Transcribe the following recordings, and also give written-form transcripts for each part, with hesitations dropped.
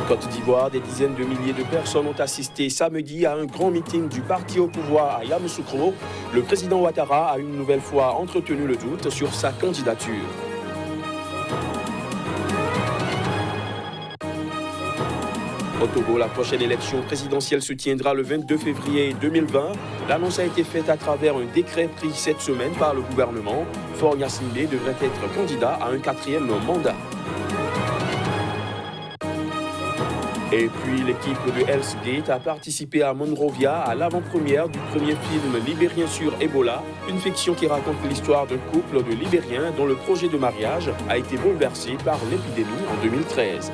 Côte d'Ivoire, des dizaines de milliers de personnes ont assisté samedi à un grand meeting du parti au pouvoir à Yamoussoukro. Le président Ouattara a une nouvelle fois entretenu le doute sur sa candidature. Au Togo, la prochaine élection présidentielle se tiendra le 22 février 2020. L'annonce a été faite à travers un décret pris cette semaine par le gouvernement. Faure Gnassingbé devrait être candidat à un 4e mandat. Et puis l'équipe de Hell's Gate a participé à Monrovia à l'avant-première du premier film libérien sur Ebola, une fiction qui raconte l'histoire d'un couple de Libériens dont le projet de mariage a été bouleversé par l'épidémie en 2013.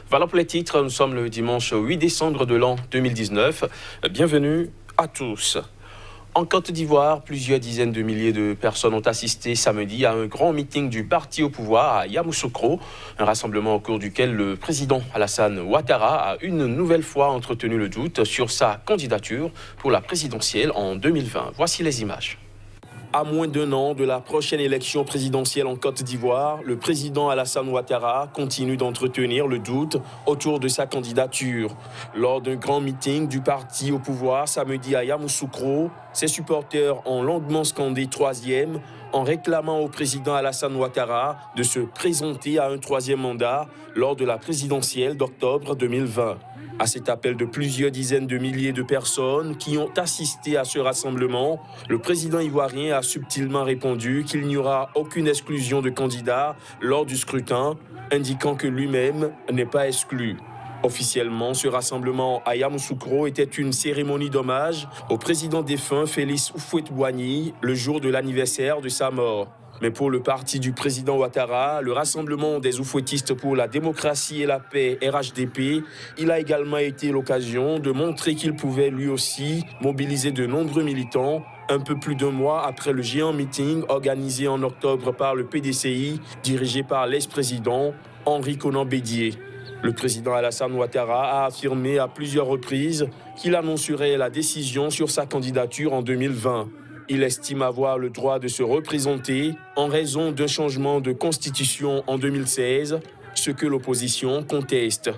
Voilà pour les titres, nous sommes le dimanche 8 décembre de l'an 2019. Bienvenue à tous. En Côte d'Ivoire, plusieurs dizaines de milliers de personnes ont assisté samedi à un grand meeting du parti au pouvoir à Yamoussoukro, un rassemblement au cours duquel le président Alassane Ouattara a une nouvelle fois entretenu le doute sur sa candidature pour la présidentielle en 2020. Voici les images. À moins d'un an de la prochaine élection présidentielle en Côte d'Ivoire, le président Alassane Ouattara continue d'entretenir le doute autour de sa candidature. Lors d'un grand meeting du parti au pouvoir samedi à Yamoussoukro, ses supporters ont longuement scandé 3e en réclamant au président Alassane Ouattara de se présenter à un 3e mandat lors de la présidentielle d'octobre 2020. À cet appel de plusieurs dizaines de milliers de personnes qui ont assisté à ce rassemblement, le président ivoirien a subtilement répondu qu'il n'y aura aucune exclusion de candidats lors du scrutin, indiquant que lui-même n'est pas exclu. Officiellement, ce rassemblement à Yamoussoukro était une cérémonie d'hommage au président défunt Félix Houphouët-Boigny le jour de l'anniversaire de sa mort. Mais pour le parti du président Ouattara, le Rassemblement des Oufouettistes pour la démocratie et la paix, RHDP, il a également été l'occasion de montrer qu'il pouvait lui aussi mobiliser de nombreux militants un peu plus d'un mois après le géant meeting organisé en octobre par le PDCI, dirigé par l'ex-président Henri Konan Bédié. Le président Alassane Ouattara a affirmé à plusieurs reprises qu'il annoncerait la décision sur sa candidature en 2020. Il estime avoir le droit de se représenter en raison d'un changement de constitution en 2016, ce que l'opposition conteste.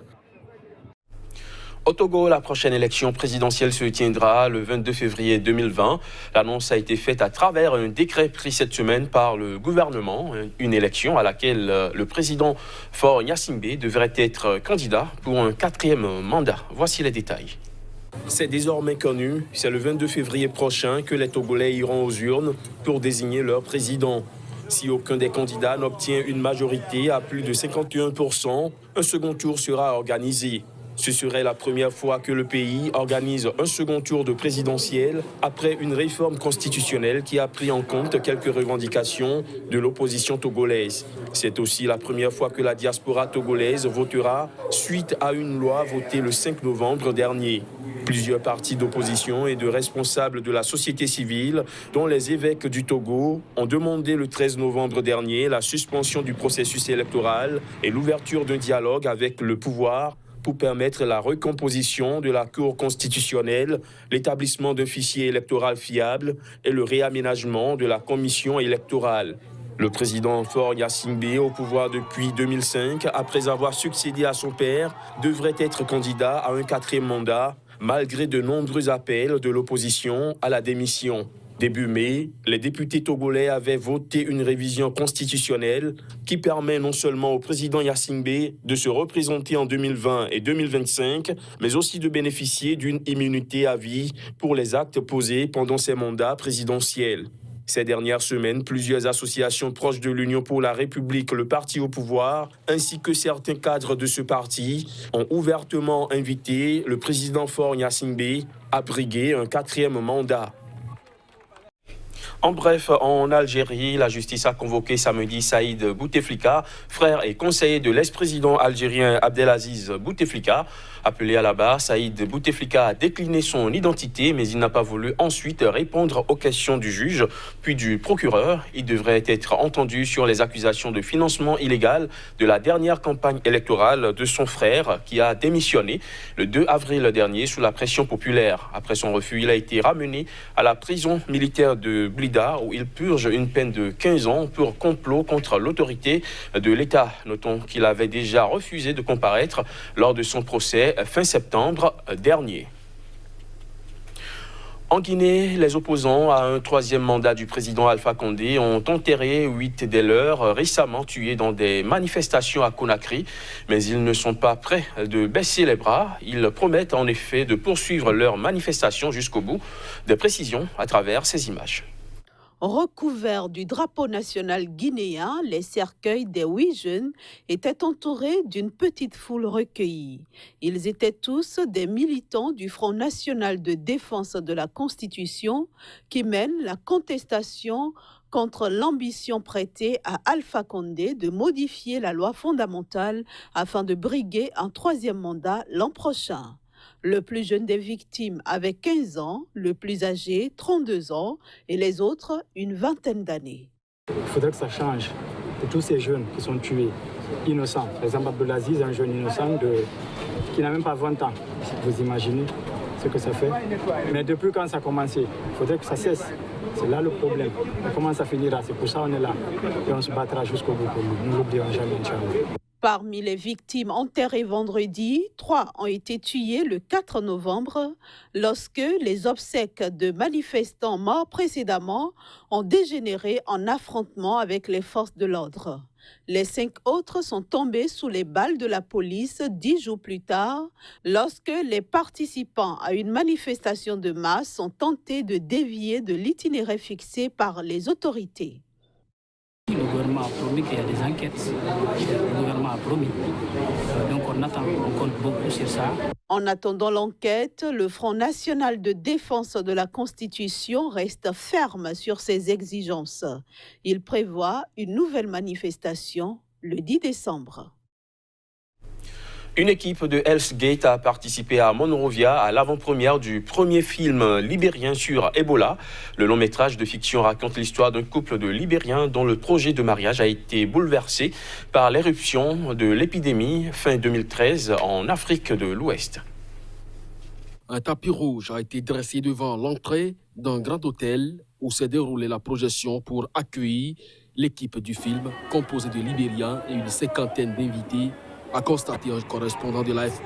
Au Togo, la prochaine élection présidentielle se tiendra le 22 février 2020. L'annonce a été faite à travers un décret pris cette semaine par le gouvernement, une élection à laquelle le président Faure Gnassingbé devrait être candidat pour un 4e mandat. Voici les détails. C'est désormais connu, c'est le 22 février prochain que les Togolais iront aux urnes pour désigner leur président. Si aucun des candidats n'obtient une majorité à plus de 51%, un second tour sera organisé. Ce serait la première fois que le pays organise un second tour de présidentielle après une réforme constitutionnelle qui a pris en compte quelques revendications de l'opposition togolaise. C'est aussi la première fois que la diaspora togolaise votera suite à une loi votée le 5 novembre dernier. Plusieurs partis d'opposition et de responsables de la société civile, dont les évêques du Togo, ont demandé le 13 novembre dernier la suspension du processus électoral et l'ouverture d'un dialogue avec le pouvoir pour permettre la recomposition de la Cour constitutionnelle, l'établissement d'un fichier électoral fiable et le réaménagement de la commission électorale. Le président Faure Gnassingbé, au pouvoir depuis 2005, après avoir succédé à son père, devrait être candidat à un 4e mandat, malgré de nombreux appels de l'opposition à la démission. Début mai, les députés togolais avaient voté une révision constitutionnelle qui permet non seulement au président Gnassingbé de se représenter en 2020 et 2025, mais aussi de bénéficier d'une immunité à vie pour les actes posés pendant ses mandats présidentiels. Ces dernières semaines, plusieurs associations proches de l'Union pour la République, le parti au pouvoir, ainsi que certains cadres de ce parti, ont ouvertement invité le président Faure Gnassingbé à briguer un 4e mandat. En bref, en Algérie, la justice a convoqué samedi Saïd Bouteflika, frère et conseiller de l'ex-président algérien Abdelaziz Bouteflika. Appelé à la barre, Saïd Bouteflika a décliné son identité, mais il n'a pas voulu ensuite répondre aux questions du juge, puis du procureur. Il devrait être entendu sur les accusations de financement illégal de la dernière campagne électorale de son frère, qui a démissionné le 2 avril dernier sous la pression populaire. Après son refus, il a été ramené à la prison militaire de Blida Florida, où il purge une peine de 15 ans pour complot contre l'autorité de l'État. Notons qu'il avait déjà refusé de comparaître lors de son procès fin septembre dernier. En Guinée, les opposants à un troisième mandat du président Alpha Condé ont enterré 8 des leurs récemment tués dans des manifestations à Conakry. Mais ils ne sont pas prêts de baisser les bras. Ils promettent en effet de poursuivre leur manifestation jusqu'au bout. Des précisions à travers ces images. Recouverts du drapeau national guinéen, les cercueils des 8 jeunes étaient entourés d'une petite foule recueillie. Ils étaient tous des militants du Front national de défense de la Constitution qui mène la contestation contre l'ambition prêtée à Alpha Condé de modifier la loi fondamentale afin de briguer un troisième mandat l'an prochain. Le plus jeune des victimes avait 15 ans, le plus âgé 32 ans et les autres une vingtaine d'années. Il faudrait que ça change pour tous ces jeunes qui sont tués, innocents. Par exemple, Abdelaziz, un jeune innocent qui n'a même pas 20 ans. Vous imaginez ce que ça fait. Mais depuis quand ça a commencé, il faudrait que ça cesse. C'est là le problème. Comment ça finira? C'est pour ça qu'on est là. Et on se battra jusqu'au bout pour nous. Nous n'oublierons jamais, Inch'Allah. Parmi les victimes enterrées vendredi, 3 ont été tuées le 4 novembre lorsque les obsèques de manifestants morts précédemment ont dégénéré en affrontement avec les forces de l'ordre. Les 5 autres sont tombés sous les balles de la police 10 jours plus tard lorsque les participants à une manifestation de masse ont tenté de dévier de l'itinéraire fixé par les autorités. Le gouvernement a promis qu'il y a des enquêtes. Le gouvernement a promis. Donc on attend, on compte beaucoup sur ça. En attendant l'enquête, le Front national de défense de la Constitution reste ferme sur ses exigences. Il prévoit une nouvelle manifestation le 10 décembre. Une équipe de Hell's Gate a participé à Monrovia à l'avant-première du premier film libérien sur Ebola. Le long métrage de fiction raconte l'histoire d'un couple de Libériens dont le projet de mariage a été bouleversé par l'éruption de l'épidémie fin 2013 en Afrique de l'Ouest. Un tapis rouge a été dressé devant l'entrée d'un grand hôtel où s'est déroulée la projection pour accueillir l'équipe du film composée de Libériens et une cinquantaine d'invités, a constaté un correspondant de l'AFP.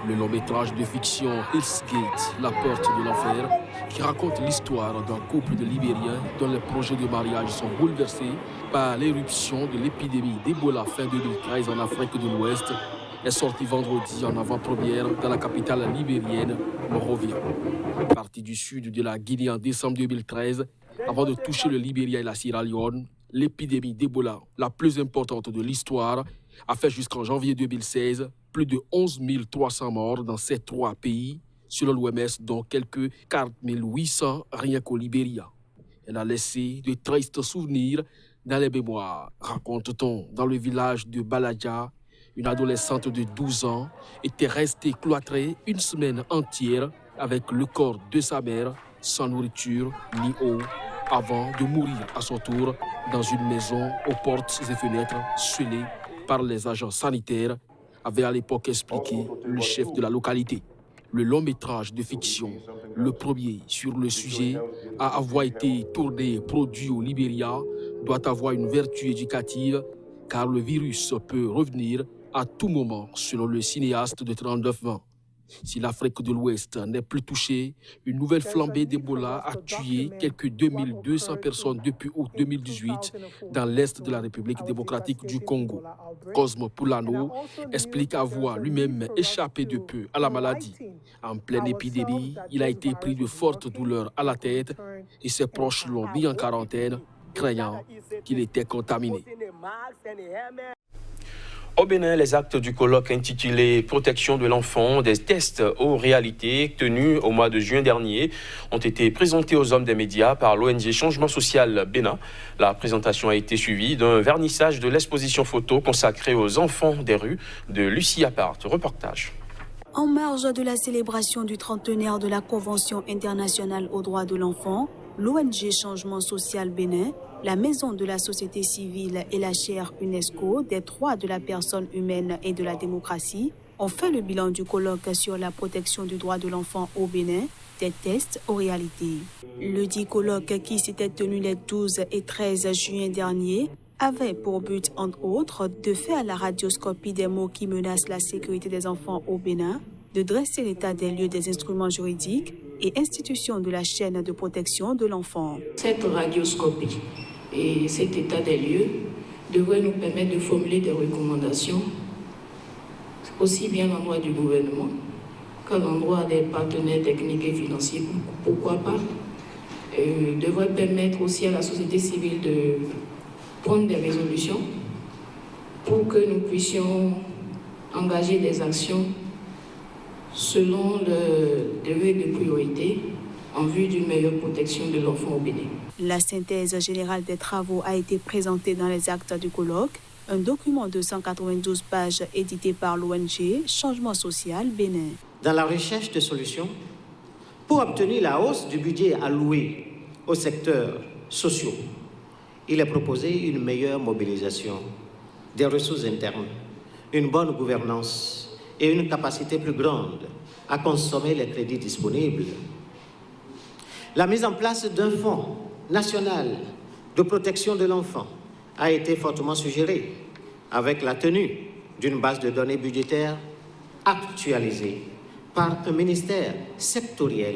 Le long métrage de fiction Hell's Gate, la porte de l'enfer, qui raconte l'histoire d'un couple de Libériens dont les projets de mariage sont bouleversés par l'éruption de l'épidémie d'Ebola fin 2013 en Afrique de l'Ouest, est sorti vendredi en avant-première dans la capitale libérienne, Monrovia. Parti du sud de la Guinée en décembre 2013, avant de toucher le Libéria et la Sierra Leone, l'épidémie d'Ebola, la plus importante de l'histoire, a fait jusqu'en janvier 2016 plus de 11 300 morts dans ces 3 pays, selon l'OMS, dont quelques 4 800 rien qu'au Libéria. Elle a laissé de tristes souvenirs dans les mémoires, raconte-t-on, dans le village de Baladja. Une adolescente de 12 ans était restée cloîtrée une semaine entière avec le corps de sa mère, sans nourriture ni eau, avant de mourir à son tour dans une maison aux portes et fenêtres scellées par les agents sanitaires, avait à l'époque expliqué le chef de la localité. Le long métrage de fiction, le premier sur le sujet, à avoir été tourné et produit au Libéria, doit avoir une vertu éducative car le virus peut revenir à tout moment, selon le cinéaste de 39 ans. Si l'Afrique de l'Ouest n'est plus touchée, une nouvelle flambée d'Ebola a tué quelques 2200 personnes depuis août 2018 dans l'est de la République démocratique du Congo. Cosmo Poulano explique avoir lui-même échappé de peu à la maladie. En pleine épidémie, il a été pris de fortes douleurs à la tête et ses proches l'ont mis en quarantaine, craignant qu'il était contaminé. Au Bénin, les actes du colloque intitulé « Protection de l'enfant, des tests aux réalités » tenus au mois de juin dernier ont été présentés aux hommes des médias par l'ONG Changement Social Bénin. La présentation a été suivie d'un vernissage de l'exposition photo consacrée aux enfants des rues de Lucie Apart. Reportage. En marge de la célébration du trentenaire de la Convention internationale aux droits de l'enfant, l'ONG Changement Social Bénin, la Maison de la société civile et la chaire UNESCO des droits de la personne humaine et de la démocratie ont fait le bilan du colloque sur la protection du droit de l'enfant au Bénin, des tests aux réalités. Le dit colloque qui s'était tenu les 12 et 13 juin dernier avait pour but, entre autres, de faire la radioscopie des maux qui menacent la sécurité des enfants au Bénin, de dresser l'état des lieux des instruments juridiques et institutions de la chaîne de protection de l'enfant. Cette radioscopie et cet état des lieux devrait nous permettre de formuler des recommandations, aussi bien à l'endroit du gouvernement qu'à l'endroit des partenaires techniques et financiers, pourquoi pas, devrait permettre aussi à la société civile de prendre des résolutions pour que nous puissions engager des actions selon le degré de priorité en vue d'une meilleure protection de l'enfant au Bénin. La synthèse générale des travaux a été présentée dans les actes du colloque, un document de 192 pages édité par l'ONG Changement Social Bénin. Dans la recherche de solutions, pour obtenir la hausse du budget alloué aux secteurs sociaux, il est proposé une meilleure mobilisation des ressources internes, une bonne gouvernance et une capacité plus grande à consommer les crédits disponibles. La mise en place d'un fonds national de protection de l'enfant a été fortement suggérée avec la tenue d'une base de données budgétaires actualisée par un ministère sectoriel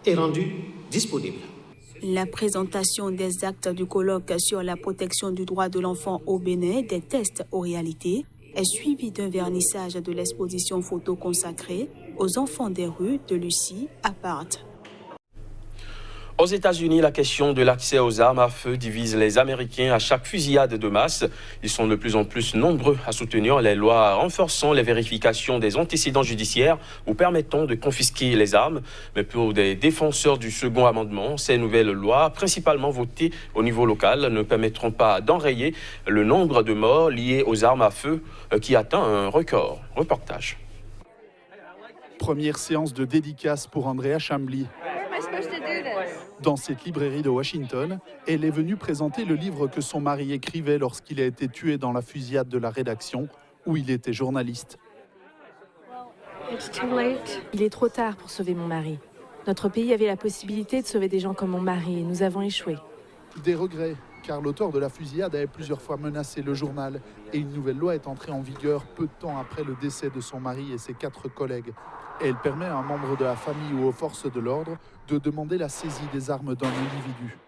et rendue disponible. La présentation des actes du colloque sur la protection du droit de l'enfant au Bénin, des tests aux réalités, est suivie d'un vernissage de l'exposition photo consacrée aux enfants des rues de Lucie à Parthes. Aux États-Unis, la question de l'accès aux armes à feu divise les Américains à chaque fusillade de masse. Ils sont de plus en plus nombreux à soutenir les lois renforçant les vérifications des antécédents judiciaires ou permettant de confisquer les armes. Mais pour des défenseurs du second amendement, ces nouvelles lois, principalement votées au niveau local, ne permettront pas d'enrayer le nombre de morts liés aux armes à feu qui atteint un record. Reportage. Première séance de dédicace pour Andrea Chambly. Dans cette librairie de Washington, elle est venue présenter le livre que son mari écrivait lorsqu'il a été tué dans la fusillade de la rédaction, où il était journaliste. Il est trop tard pour sauver mon mari. Notre pays avait la possibilité de sauver des gens comme mon mari et nous avons échoué. Des regrets, car l'auteur de la fusillade avait plusieurs fois menacé le journal et une nouvelle loi est entrée en vigueur peu de temps après le décès de son mari et ses 4 collègues. Elle permet à un membre de la famille ou aux forces de l'ordre de demander la saisie des armes d'un individu.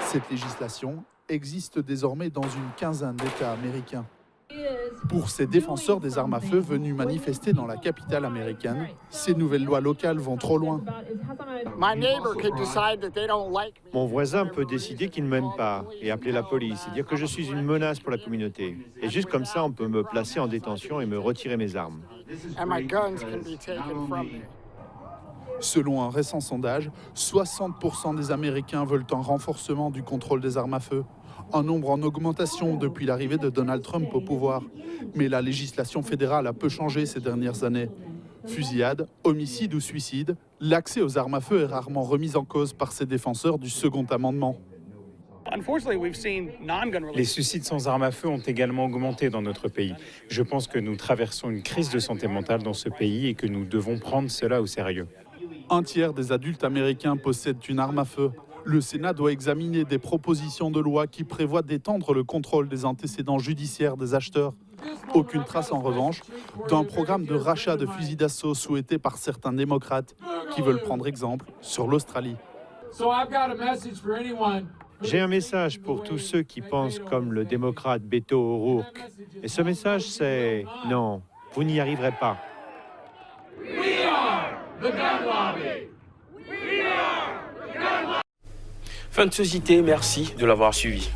Cette législation existe désormais dans une quinzaine d'États américains. Pour ces défenseurs des armes à feu venus manifester dans la capitale américaine, ces nouvelles lois locales vont trop loin. Mon voisin peut décider qu'il ne m'aime pas et appeler la police et dire que je suis une menace pour la communauté. Et juste comme ça, on peut me placer en détention et me retirer mes armes. Selon un récent sondage, 60% des Américains veulent un renforcement du contrôle des armes à feu. Un nombre en augmentation depuis l'arrivée de Donald Trump au pouvoir. Mais la législation fédérale a peu changé ces dernières années. Fusillade, homicide ou suicide, l'accès aux armes à feu est rarement remis en cause par ces défenseurs du second amendement. Les suicides sans armes à feu ont également augmenté dans notre pays. Je pense que nous traversons une crise de santé mentale dans ce pays et que nous devons prendre cela au sérieux. Un tiers des adultes américains possèdent une arme à feu. Le Sénat doit examiner des propositions de loi qui prévoient d'étendre le contrôle des antécédents judiciaires des acheteurs. Aucune trace en revanche d'un programme de rachat de fusils d'assaut souhaité par certains démocrates qui veulent prendre exemple sur l'Australie. J'ai un message pour tous ceux qui pensent comme le démocrate Beto O'Rourke. Et ce message, c'est non, vous n'y arriverez pas. Fin de ce JT, merci de l'avoir suivi.